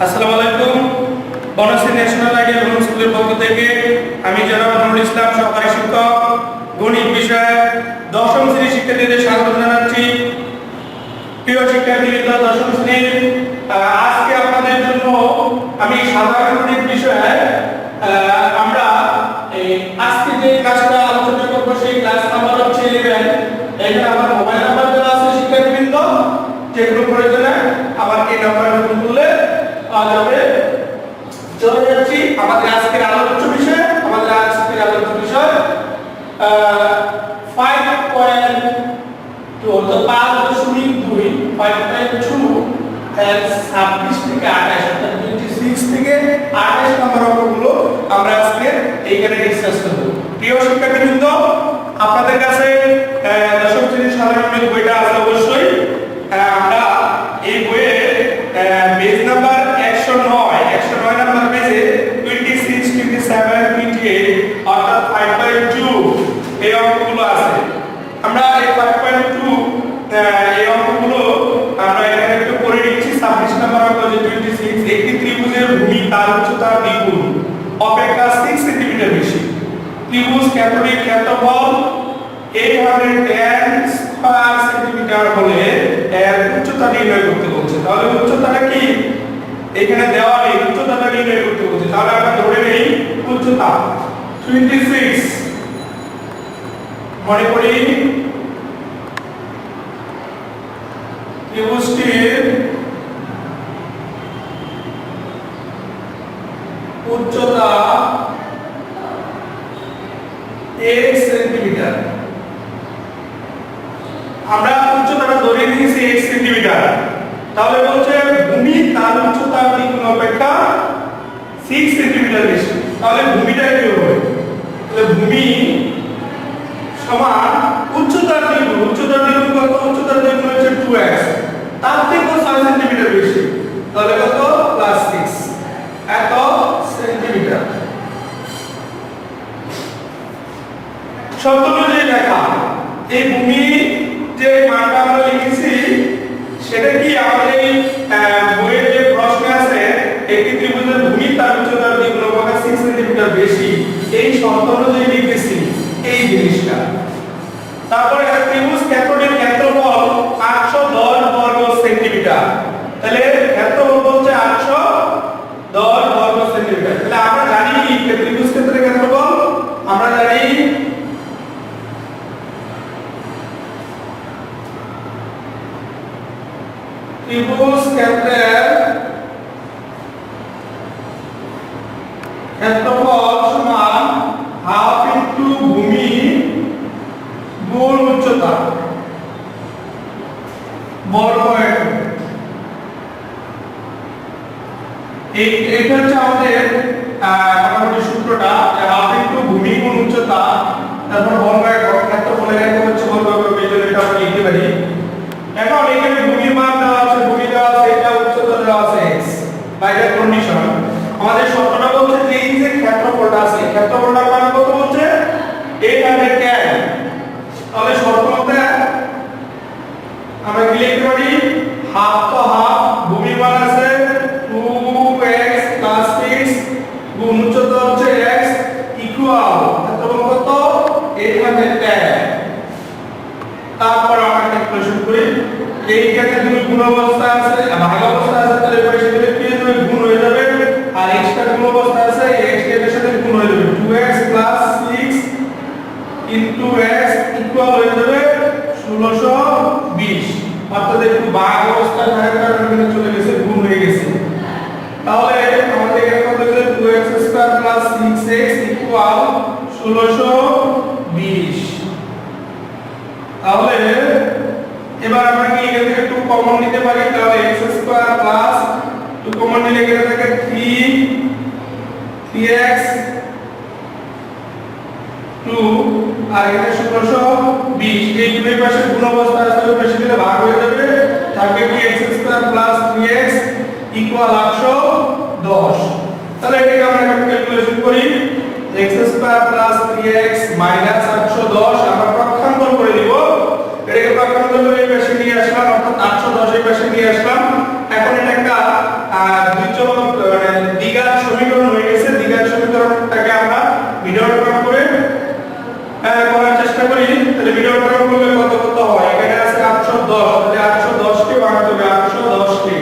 আসসালামু আলাইকুম। Banasree national ideal home স্কুলের পক্ষ থেকে আমি জনাব নুরুল ইসলাম সহকারী শিক্ষক গণিত বিষয়ে দশম শ্রেণীর শিক্ষার্থীদের স্বাগত জানাচ্ছি। প্রিয় শিক্ষার্থীবৃন্দ, দশম শ্রেণীর আজকে আপনাদের জন্য আমি সাধারণ গণিত বিষয়ে আমরা আজকে যে ক্লাসটা আলোচনা করব সেই ক্লাস নাম্বার হচ্ছে 11। এখানে আমার মোবাইল নাম্বার দেওয়া আছে শিক্ষার্থীবৃন্দ, যেগুলো প্রয়োজনে আবার এই নাম্বারে ফোন করলে পাওয়া যাবে। চলে যাচ্ছি আমাদের আজকের আলোচ্য বিষয়। আমাদের আজকের আলোচ্য বিষয় 5.2 অর্থাৎ 5.2 5.2 এর 26 থেকে 28 অর্থাৎ 26 থেকে 28 নম্বর অঙ্কগুলো আমরা আজকে এইখানে ডিসকাস করব। প্রিয় শিক্ষার্থীবৃন্দ, আপনাদের কাছে দশম শ্রেণীর সাধারণ গণিত বইটা আছে অবশ্যই। আমরা এই বইয়ের পেজ নাম্বার 109 নাম্বার পেজে 26, 27, 28 অর্থাৎ 5.2 এই অঙ্কগুলো আছে। আমরা এই 5.2 এই অঙ্কগুলো আমরা এখানে একটু করে নিচ্ছি। 26 নম্বর অঙ্ক যে 26, একটি ত্রিভুজের ভূমি তার উচ্চতা দ্বিগুণ অপেক্ষা 6 সেন্টিমিটার বেশি। ত্রিভুজ কেন্দ্রিক ক্ষেত্রফল 810 স্কয়ার সেন্টিমিটার হলে এর উচ্চতা নির্ণয় করতে বলছে। তাহলে উচ্চতাটা কি এখানে দেওয়া নেই, উচ্চতাটা নির্ণয় করতে বলছে। তাহলে আমরা ধরে নেই উচ্চতা 26। মনে করি ত্রিভুজটির উচ্চতা 8 সেন্টিমিটার। আমরা উচ্চতাটা ধরে নিয়েছি 8 সেন্টিমিটার। তাহলে বলছে ভূমি তার উচ্চতা দ্বিগুণ অপেক্ষা 6 সেন্টিমিটার বেশি। তাহলে ভূমিটা কি হবে? তাহলে ভূমি সমান উচ্চতার দ্বিগুণ। উচ্চতার দ্বিগুণ কত? উচ্চতার দ্বিগুণ হচ্ছে 2x, তার থেকে 6 সেন্টিমিটার বেশি। তাহলে কত? +6 এত সেন্টিমিটার। শব্দ অনুযায়ী লেখা এই ভূমি যে মানটা আমরা লিখেছি সেটা কি আমাদের এই বইয়ের যে প্রশ্ন আছে একটি ত্রিভুজের ভূমি তার উচ্চতার দ্বিগুণ অপেক্ষা 6 সেন্টিমিটার বেশি, এই শর্ত অনুযায়ী লিখেছি এই জিনিসটা। তারপরে ত্রিভুজ কেন্দ্রটির ক্ষেত্রফল 810 বর্গ সেন্টিমিটার। তাহলে ক্ষেত্রফল বলছে 810 বর্গ সেন্টিমিটার। তাহলে আমরা জানি কি ত্রিভুজ ক্ষেত্রের ক্ষেত্রফল? আমরা জানি ত্রিভুজ ক্ষেত্রের ক্ষেত্রফল সমান হাফ ইনটু ভূমি গুণ উচ্চতা বর্গ। এইটা হচ্ছে আমাদের মোটামুটি সূত্রটা, হাফ ইনটু ভূমি গুণ উচ্চতা তারপর বর্গ। ক্ষেত্রফলের একক হচ্ছে বর্গ, এটা আমরা লিখতে পারি। এখন এখানে ভূমির মান দেওয়া আছে, ভূমি দেওয়া আছে, এটা উচ্চতা দেওয়া আছে x বাইরের কন্ডিশন। আমাদের শর্তটা বলছে যে এই যে ক্ষেত্রফলটা আছে, ক্ষেত্রফলটার মান কত বলছে? 810। তাহলে শর্ত মতে আমরা কি লিখতে পারি? হাফ তো হাফ, ভূমির মান আছে 2x + 6 গুণ উচ্চতা হচ্ছে x ইকুয়াল ক্ষেত্রফল কত? 810। তারপর আমরা ক্যালকুলেশন করি। এই ক্ষেত্রে তুমি গুণ অবস্থা আছে, ভাগ অবস্থা আছে, তাহলে পয়সা দিলে কি হবে? গুণ হয়ে যাবে। আর x টা গুণ অবস্থা আছে, x এর সাথে গুণ হয়ে যাবে। 2x + 6 x ইকুয়াল হয়ে যাবে 1620। অর্থাৎ একটু ভাগ অবস্থা থাকার কারণে এখানে চলে গেছে, গুণ হয়ে গেছে। তাহলে আমাদের এখানে কত হলো? 2x² + 6x equal 1620। তাহলে এবার আমরা কি এখান থেকে 2 কমন নিতে পারি? তাহলে x² প্লাস 2 কমন নিলে এখানে থাকে 3x 2 আর এখানে 1620। এই দুই পাশে গুণ অবস্থা আছে, ওই পাশে দিলে ভাগ হয়ে যাবে। থাকবে কি x² প্লাস 3x ইকুয়াল 810। তাহলে এটাকে আমরা এখন ক্যালকুলেশন করি। x² প্লাস 3x মাইনাস 810 আমরা প্রক্ষান্তর করে দিব। এটাকে প্রক্ষান্তর করে এই পাশে নিয়ে আসলাম, অর্থাৎ 810 এই পাশে নিয়ে আসলাম। এখন এটা একটা দ্বিচলক মানে দ্বিঘাত সমীকরণ হয়ে গেছে। দ্বিঘাত সমীকরণটাকে আমরা ভিডিওগ্রাম করে করার চেষ্টা করি। তাহলে ভিডিওগ্রাম করলে কত কত হয়? এখানে আছে 810, তাহলে 810 কে ভাঙতে হবে 810 কে।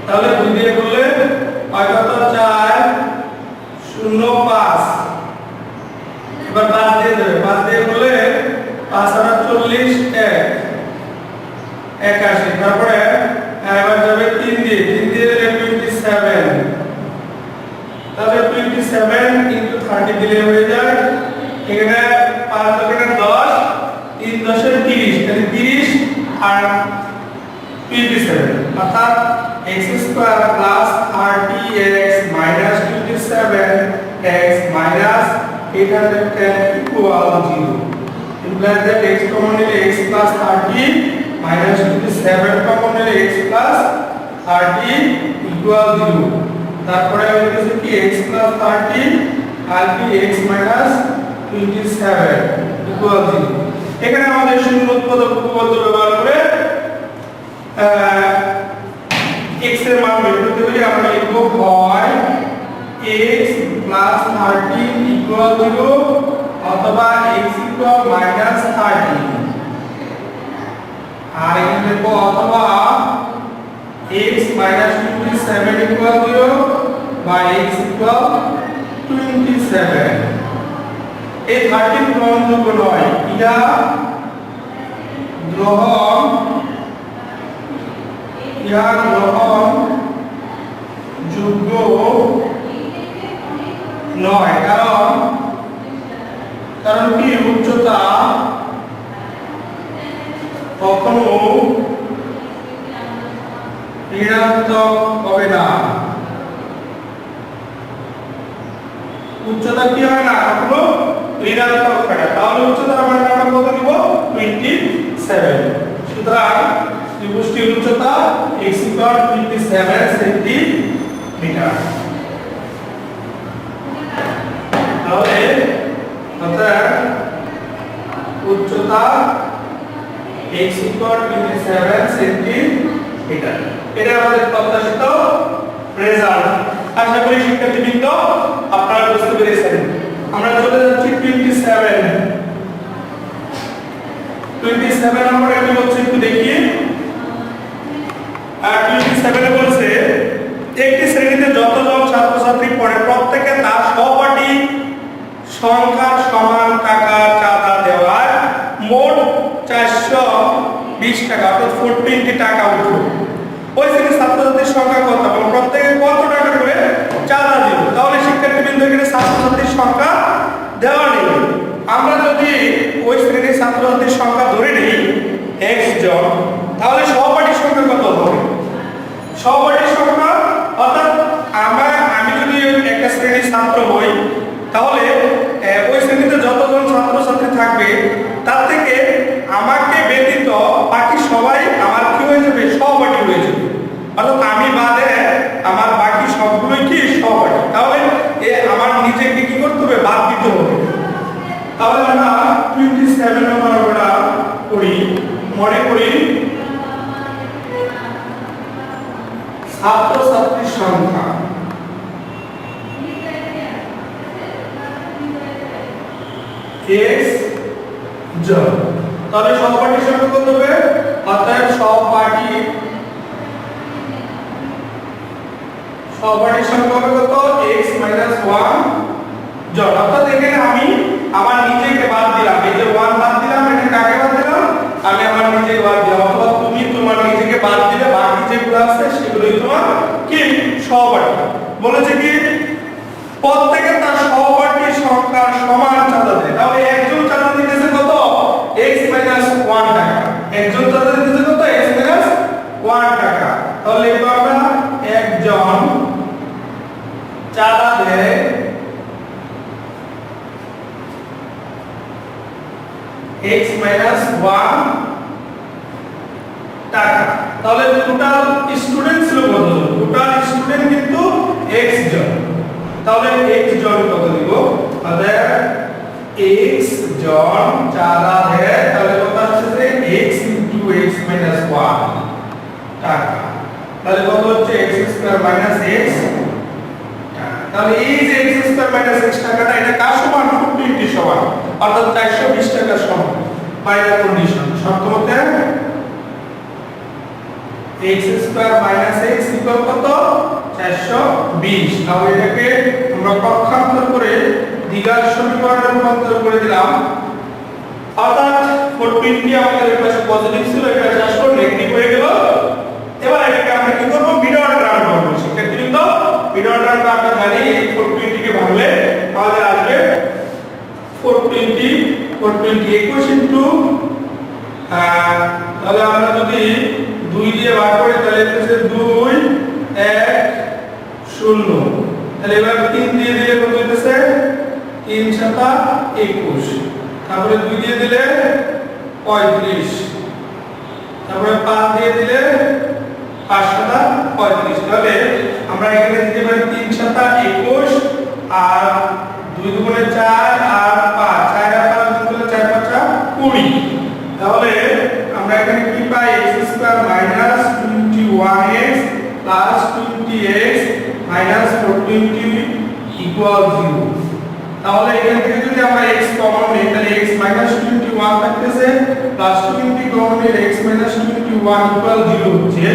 তাহলে 2 দিয়ে করলে হয় কত? 4 0 5। এবার 5 দিয়ে দেবে, 5 দিয়ে করলে 5 আর 40 1 81। তারপরে এবার যাবে 3 দিয়ে, 3 দিয়ে দিলে 27। তাহলে 27 ইনটু 30 দিলে হয়ে যায় এখানে 5 দশে 10, 3 দশে 30, তাহলে 30 আর 27 অর্থাৎ x square plus 30x minus 27x minus 810 equal 0 implies that x common নিলে x plus 30 minus 27 common নিলে x plus 30 equal 0। তারপরে আমি লিখেছি কি x plus 30 আর কি x minus 27 equal 0। এখানে আমাদের শূন্য উৎপাদক উপপাদ্য ব্যবহার করে x এর মান বের করতে হলে আমরা লিখব হয় x plus 30 equal 0 অথবা x equal minus 30 আর এখানে লিখব অথবা x minus 27 equal 0 বা x equal 27। এই 30 গ্রহণযোগ্য নয়, এটা গ্রহণযোগ্য নয়। কারণ কি উচ্চতা কখনো ঋণাত্মক হবে না। উচ্চতা কি হয় না? কখনো ঋণাত্মক হয় না। তাহলে উচ্চতার মান আমরা কত নিব? 27। সুতরাং ত্রিভুজটির উচ্চতা x equal 27 সেন্টিমিটার। তাহলে অর্থাৎ উচ্চতা x equal 27 সেন্টিমিটার। এটা আমাদের প্রত্যাশিত রেজাল্ট। আশা করি শিক্ষার্থীবৃন্দ আপনারা বুঝতে পেরেছেন। আমরা চলে যাচ্ছি 27 নম্বরে কি বলছে একটু দেখি। 27 এ বলছে একটি শ্রেণীতে যতজন ছাত্রছাত্রী পড়ে প্রত্যেকে তার সহপাঠী সংখ্যার সমান টাকা চাঁদা দেওয়ার মোট 420 টাকা অর্থাৎ 420 টাকা উঠলো। ওই শ্রেণীর ছাত্রছাত্রীর সংখ্যা কত এবং প্রত্যেকে কত টাকা করে চাঁদা দিল? তাহলে শিক্ষার্থীবৃন্দ এখানে ছাত্রছাত্রীর সংখ্যা দেওয়া নেই। আমরা যদি ওই শ্রেণীর ছাত্রছাত্রীর সংখ্যা ধরে নিই x জন, তাহলে সহপাঠীর সংখ্যা কত হবে? সহপাঠীর সংখ্যা অর্থাৎ আমি যদি একটা শ্রেণীর ছাত্র হই তাহলে ওই শ্রেণীতে যতজন ছাত্রছাত্রী থাকবে তার থেকে আমাকে ব্যতীত বাকি সবাই আমার কি হয়ে যাবে? সহপাঠী হয়ে যাবে। অর্থাৎ আমি বাদে আমার বাকি সবগুলোই কি সহপাঠী। তাহলে আমার নিজেকে কি করতে হবে? বাদ দিতে হবে। তাহলে আমরা 27 নম্বর আমরা করি। মনে করি ছাত্রছাত্রীর সংখ্যা x জন, তাহলে সহপাঠীর সংখ্যা কত হবে? অর্থাৎ সহপাঠীর সংখ্যা হবে কত? x - 1 জন। অর্থাৎ এখানে আমি আমার নিজেকে বাদ দিলাম, এই যে 1 বাদ দিলাম, এটা কাকে বাদ দিলাম? আমি আমার নিজেকে বাদ দিলাম। অথবা তুমি তোমার নিজেকে বাদ দিলে বাকি যেগুলো আছে সেগুলোই তোমার কি সহপাঠী। বলেছে কি প্রত্যেকে তার সহপাঠীর সংখ্যার সমান চাঁদা দেয়। তাহলে একজন চাঁদা দিতেছে কত? x - 1 টাকা। একজন চাঁদা দিতেছে কত? x - 1 টাকা। তাহলে লিখব আমরা একজন চাঁদা দেয় x - 1 টাকা। তাহলে টোটাল স্টুডেন্ট ছিল কত? টোটাল স্টুডেন্ট কিন্তু x জন। তাহলে x জন কত দিব? অর্থাৎ x জন চাঁদা দেয়। তাহলে কত আসছে? x * x - 1 টাকা। তাহলে কত হচ্ছে x স্কয়ার মাইনাস x। তাহলে এই যে x স্কয়ার মাইনাস x টাকাটা এটা কার সমান? 220 সমান, অর্থাৎ 420 টাকা সমান। ফাইনাল কন্ডিশন শর্ত মতে x square minus x equal কত? 420। তাহলে এটাকে আমরা পক্ষান্তর করে দ্বিঘাত সমীকরণে রূপান্তর করে দিলাম, অর্থাৎ 420 আমাদের এই পাশে পজিটিভ ছিল, এটা আসলে নেগেটিভ হয়ে গেল। এবার এটাকে আমরা কি করব? মিড অর্ডার রান করব। শিক্ষার্থীবৃন্দ, মিড অর্ডার রানটা আমরা জানি এই 420 কে ভাঙলে আমাদের আসবে 420 21 ইনটু তাহলে আমরা যদি 2 দিয়ে ভাগ করি তাহলে হচ্ছে 2 1 0। তাহলে এবার 3 দিয়ে দিলে কত হইতেছে? 3 7 21। তারপরে 2 দিয়ে দিলে 35, তারপরে 5 দিয়ে দিলে 5 7 35। তাহলে আমরা এখানে দিতে পারি 3 7 21 আর 2 দুগুণে 4 আর 5 4 আর 5 দুগুণে 4 5 20। তাহলে আমরা এখানে কি পাই? x square minus 21x plus 20x minus 420 equal 0। তাহলে এখান থেকে যদি আমরা x কমন নিই তাহলে x মাইনাস 21 থাকতেছে প্লাস 20 কমন নিলে x মাইনাস 21 ইকুয়াল 0 হচ্ছে।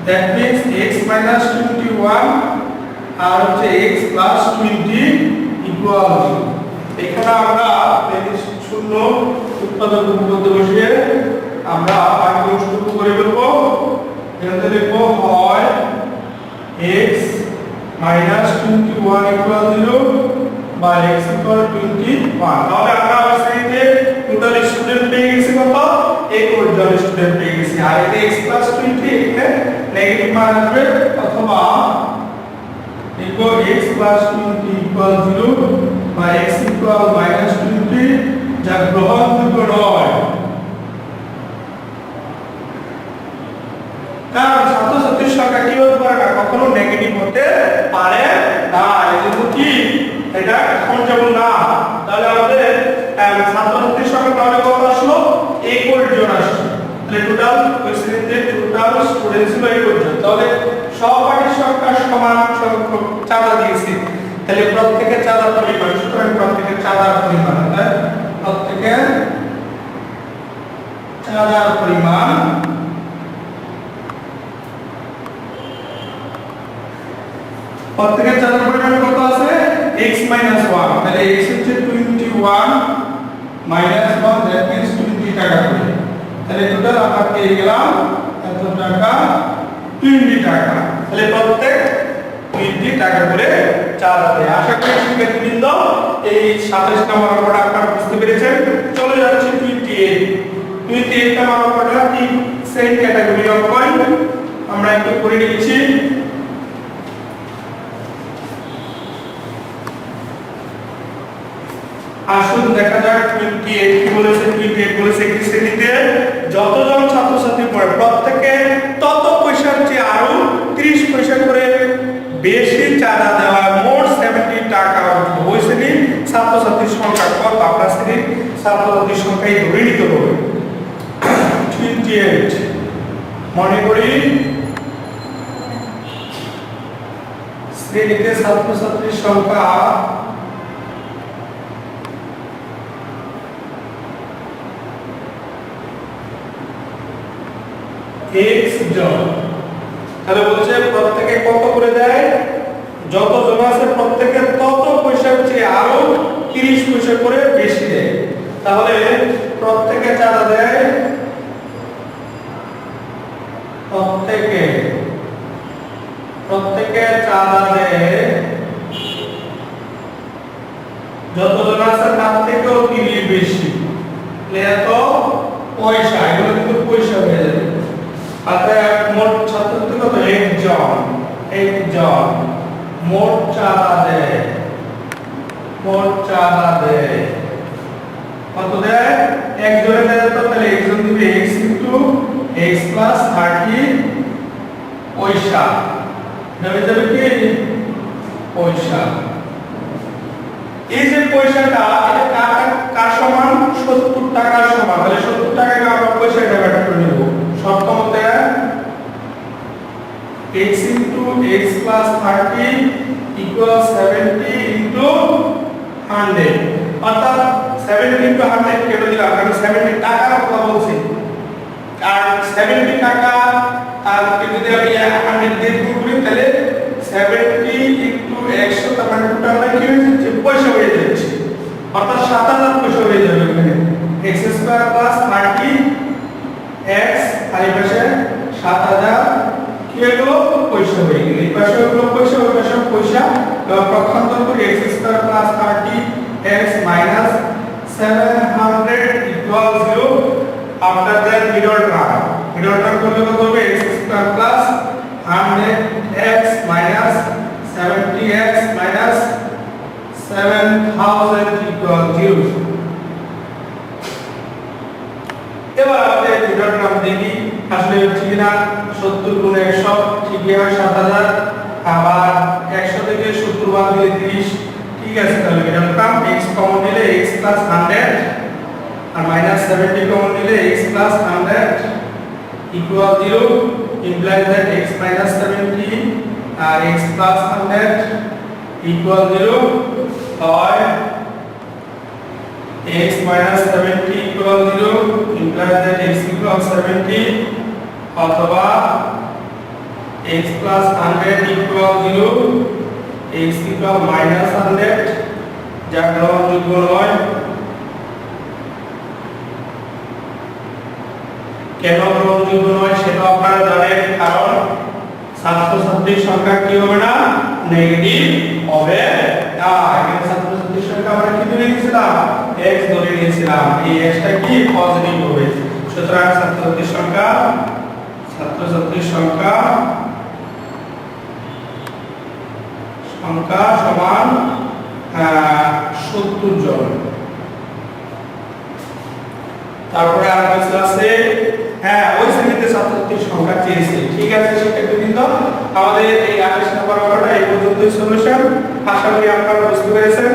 দ্যাট মিন্স x মাইনাস 21 আর হচ্ছে x প্লাস 20 ইকুয়াল 0। এখানে আমরা শূন্য উৎপাদক উপপাদ্য বসিয়ে আমরা পাঠ্যপুস্তক করে ফেলবো। এখানে লিখব হয় x মাইনাস 21 ইকুয়াল 0 বা x ইকুয়াল 21। তাহলে আমরা শ্রেণীতে টোটাল স্টুডেন্ট পেয়ে গেছি কত? 21 জন স্টুডেন্ট পেয়ে গেছি। আর এই x প্লাস 20 এখানে নেগেটিভ মান আসবে, অথবা লিখব x প্লাস 20 ইকুয়াল 0 বা x ইকুয়াল মাইনাস 20, যা গ্রহণযোগ্য নয়। কারণ ছাত্রছাত্রীর সংখ্যা কি হতে পারে না, কখনো নেগেটিভ হতে পারে না। এজন্য কি এটা এখন যেমন না, তাহলে আমাদের ছাত্রছাত্রীর সংখ্যা তাহলে কত আসলো? 21 জন আসলো। তাহলে টোটাল ওই শ্রেণীতে টোটাল স্টুডেন্ট ছিল 21 জন। তাহলে সহপাঠীর সংখ্যা সমান সংখ্যক চাঁদা দিয়েছি, তাহলে প্রত্যেকের চাঁদার পরিমাণ, সুতরাং প্রত্যেকের চাঁদার পরিমাণ, প্রত্যেকের চাঁদার পরিমাণ প্রত্যেকের চাঁদার পরিমাণ কত আছে? x - 1। তাহলে x হচ্ছে 21 - 1, দ্যাট মিন্স 20 টাকা করে। তাহলে টোটাল আমরা পেয়ে গেলাম এত টাকা, 20 টাকা। তাহলে প্রত্যেক 20 টাকা করে চাঁদা দেয়। আশা করি শিক্ষার্থীবৃন্দ এই 27 নম্বর অঙ্কটা আপনারা বুঝতে পেরেছেন। চলে যাচ্ছে 28 নম্বর অঙ্কটা ঠিক সেম ক্যাটাগরি অঙ্ক, আমরা একটু করে নিচ্ছি। আসুন দেখা যাক 28 কি বলেছে। 28 বলেছে একটি শ্রেণীতে যতজন ছাত্রছাত্রী পড়ে প্রত্যেকে তত পয়সার চেয়ে আরো 30 পয়সা করে বেশি চাঁদা দেওয়া, মোট 70 টাকা। ওই শ্রেণীর ছাত্রছাত্রীর সংখ্যা কত? আপনার শ্রেণীর ছাত্রছাত্রীর সংখ্যাই ধরে নিতে হবে। 28 মনে করি শ্রেণীতে ছাত্রছাত্রীর সংখ্যা x জন। তাহলে বলছে প্রত্যেকে কত করে দেয়? যত জন আছে প্রত্যেকে তত পয়সার চেয়ে আরো 30 পয়সা করে বেশি দেয়। তাহলে প্রত্যেকে চাঁদা দেয়, প্রত্যেকে চাঁদা দেয় যত জন আছে তার থেকেও 30 বেশি। এত পয়সা, এগুলো কিন্তু পয়সা হয়ে যাবে। অর্থাৎ মোট ছাত্রছাত্রী কত? 1 জন মোট চাঁদা দেয়, কত দেয়? 1 জনের দেয় তো, তাহলে 1 জন দিবে x ইনটু x প্লাস 30 পয়সা, যাবে কি পয়সা। এই যে পয়সাটা এটা কার সমান? 70 টাকার সমান। তাহলে 70 টাকাকে আমরা পয়সা ডিভাইড করে নেব। সবসমতে x into x plus 30 equals 70 into 100 অর্থাৎ 70 into 100 কেটে দিলাম কারণ 70 টাকার কথা বলছি আর 70 টাকা আর যদি আমি 100 দিয়ে গুণ করি তাহলে 70 into 100 তার মানে টোটাল কি হচ্ছে পয়সা হয়ে যাচ্ছে অর্থাৎ 7000 পয়সা হয়ে যাবে এখানে x স্কয়ার প্লাস 30 x আর এই পাশে 7000 কি হলো পয়সা হয়ে গেল এই পাশে হলো পয়সা ওই পাশে পয়সা পক্ষান্তর করে x square plus 30 x minus 700 equals 0 after that middle term করলে কত হবে x square plus 100x minus 70x minus 7000 equals 0 এবার আমাদের মিডল টার্ম দেখি আসলে হচ্ছে কিনা 70 গুণ 100 ঠিকই হয় 7000 আবার 100 থেকে 70 বাদ দিলে 30 ঠিক আছে তাহলে মিডল টার্ম x কমন নিলে x 100 আর -70 কমন নিলে x 100 equal 0 implies that x 70 আর x 100 equal 0 হয় x 70 equal 0 implies that x equal 70 অথবা x 100 equal 0 x equal -100 যা গ্রহণযোগ্য নয় কেন গ্রহণযোগ্য নয় সেটা আপনারা জানেন কারণ ছাত্রছাত্রীর সংখ্যা কি হবে না নেগেটিভ হবে না এখানে ছাত্রছাত্রীর সংখ্যা আমরা কি ধরে নিয়েছিলাম x ধরে নিয়েছিলাম এই x টা কি পজিটিভ হবে সুতরাং ছাত্রছাত্রীর সংখ্যা সমান 70 জন তারপরে আর কিছু আছে হ্যাঁ ওই শ্রেণীতে ছাত্রছাত্রীর সংখ্যা চেয়েছে ঠিক আছে শিক্ষার্থীবৃন্দ আমাদের এই 28 নম্বর অঙ্কটা এই পর্যন্তই সলিউশন আশা করি আপনারা বুঝতে পেরেছেন